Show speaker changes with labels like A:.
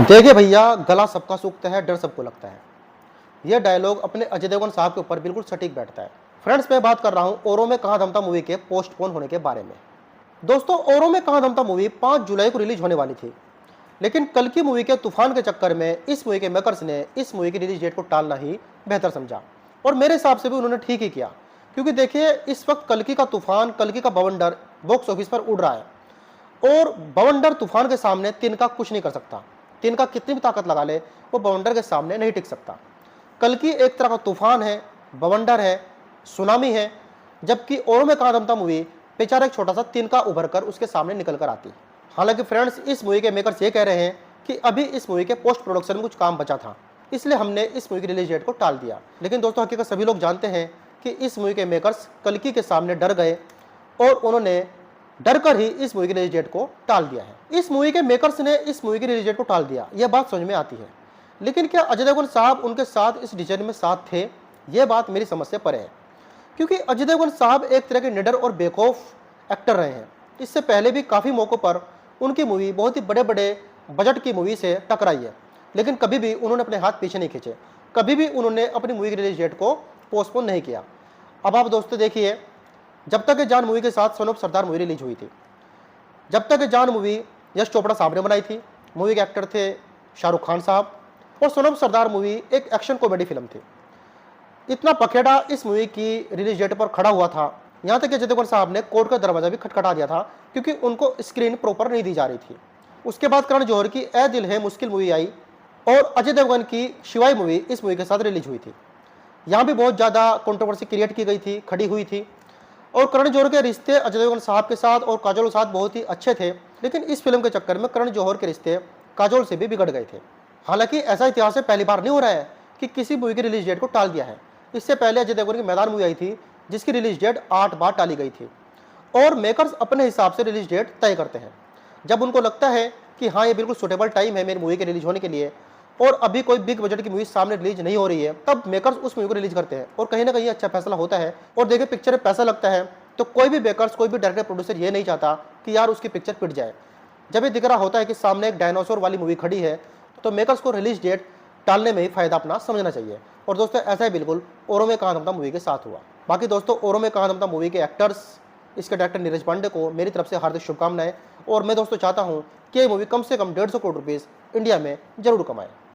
A: देखिए भैया, गला सबका सूखता है, डर सबको लगता है। यह डायलॉग अपने अजय देवगन साहब के ऊपर बिल्कुल सटीक बैठता है। फ्रेंड्स, मैं बात कर रहा हूं औरों में कहां दम था मूवी के पोस्टपोन होने के बारे में। दोस्तों, औरों में कहां दम था मूवी 5 जुलाई को रिलीज होने वाली थी, लेकिन कल की मूवी के तूफान के चक्कर में इस मूवी के मेकर्स ने इस मूवी की रिलीज डेट को टालना ही बेहतर समझा। और मेरे हिसाब से भी उन्होंने ठीक ही किया, क्योंकि देखिए इस वक्त कल्कि का तूफान, कल्कि का बवंडर बॉक्स ऑफिस पर उड़ रहा है, और बवंडर तूफान के सामने तिनका कुछ नहीं कर सकता। तिनका कितनी भी ताकत लगा ले, वो बवंडर के सामने नहीं टिक सकता। कल्कि एक तरह का तूफान है, बवंडर है, सुनामी है, जबकि औरों में कहां दम था मूवी बेचारा एक छोटा सा तिनका उभर कर उसके सामने निकल कर आती। हालांकि फ्रेंड्स, इस मूवी के मेकर्स ये कह रहे हैं कि अभी इस मूवी के पोस्ट प्रोडक्शन में कुछ काम बचा था, इसलिए हमने इस मूवी की रिलीज डेट को टाल दिया। लेकिन दोस्तों, हकीकत सभी लोग जानते हैं कि इस मूवी के मेकर्स कल्कि के सामने डर गए और उन्होंने डर कर ही इस मूवी की रिलीज डेट को टाल दिया है। इस मूवी के मेकर्स ने इस मूवी की रिलीज डेट को टाल दिया, यह बात समझ में आती है। लेकिन क्या अजय देवगन साहब उनके साथ इस डिसीजन में साथ थे? यह बात मेरी समझ से परे है, क्योंकि अजय देवगन साहब एक तरह के निडर और बेखौफ एक्टर रहे हैं। इससे पहले भी काफ़ी मौक़ों पर उनकी मूवी बहुत ही बड़े बड़े बजट की मूवी से टकराई है, लेकिन कभी भी उन्होंने अपने हाथ पीछे नहीं खींचे, कभी भी उन्होंने अपनी मूवी की रिलीज डेट को पोस्टपोन नहीं किया। अब आप दोस्तों देखिए, जब तक ये जान मूवी के साथ son of Sardar movie release हुई थी, जब तक ये जान मूवी यश चोपड़ा साहब ने बनाई थी, मूवी के एक्टर थे शाहरुख खान साहब, और सन ऑफ सरदार मूवी एक एक्शन कॉमेडी फिल्म थी। इतना पखेड़ा इस मूवी की रिलीज डेट पर खड़ा हुआ था, यहाँ तक कि अजय देवगन साहब ने कोर्ट का दरवाजा भी खटखटा दिया था, क्योंकि उनको स्क्रीन प्रॉपर नहीं दी जा रही थी। उसके बाद करण जौहर की ए दिल है मुश्किल मूवी आई, और अजय देवगन की शिवाई मूवी इस मूवी के साथ रिलीज हुई थी। यहाँ भी बहुत ज़्यादा कंट्रोवर्सी क्रिएट की गई थी, खड़ी हुई थी। और करण जौहर के रिश्ते अजय देवगन साहब के साथ और काजोल के साथ बहुत ही अच्छे थे, लेकिन इस फिल्म के चक्कर में करण जौहर के रिश्ते काजोल से भी बिगड़ गए थे। हालांकि ऐसा इतिहास में पहली बार नहीं हो रहा है कि किसी मूवी की रिलीज डेट को टाल दिया है। इससे पहले अजय देवगन की मैदान मूवी आई थी, जिसकी रिलीज डेट 8 बार टाली गई थी। और मेकर्स अपने हिसाब से रिलीज डेट तय करते हैं। जब उनको लगता है कि हाँ, ये बिल्कुल सुटेबल टाइम है मेरी मूवी के रिलीज होने के लिए, और अभी कोई बिग बजट की मूवी सामने रिलीज नहीं हो रही है, तब मेकर्स उस मूवी को रिलीज करते हैं, और कहीं ना कहीं अच्छा फैसला होता है। और देखिए, पिक्चर में पैसा लगता है, तो कोई भी मेकर्स, कोई भी डायरेक्टर, प्रोड्यूसर ये नहीं चाहता कि यार उसकी पिक्चर पिट जाए। जब ये दिख रहा होता है कि सामने एक डायनासोर वाली मूवी खड़ी है, तो मेकर्स को रिलीज डेट टालने में ही फायदा अपना समझना चाहिए। और दोस्तों, ऐसा ही बिल्कुल औरों में कहां दम था मूवी के साथ हुआ। बाकी दोस्तों, औरों में कहां दम था मूवी के एक्टर्स, इसके डायरेक्टर नीरज पांडे को मेरी तरफ से हार्दिक शुभकामनाएं। और मैं दोस्तों चाहता हूं कि ये मूवी कम से कम 150 करोड़ रुपीज़ इंडिया में जरूर कमाए।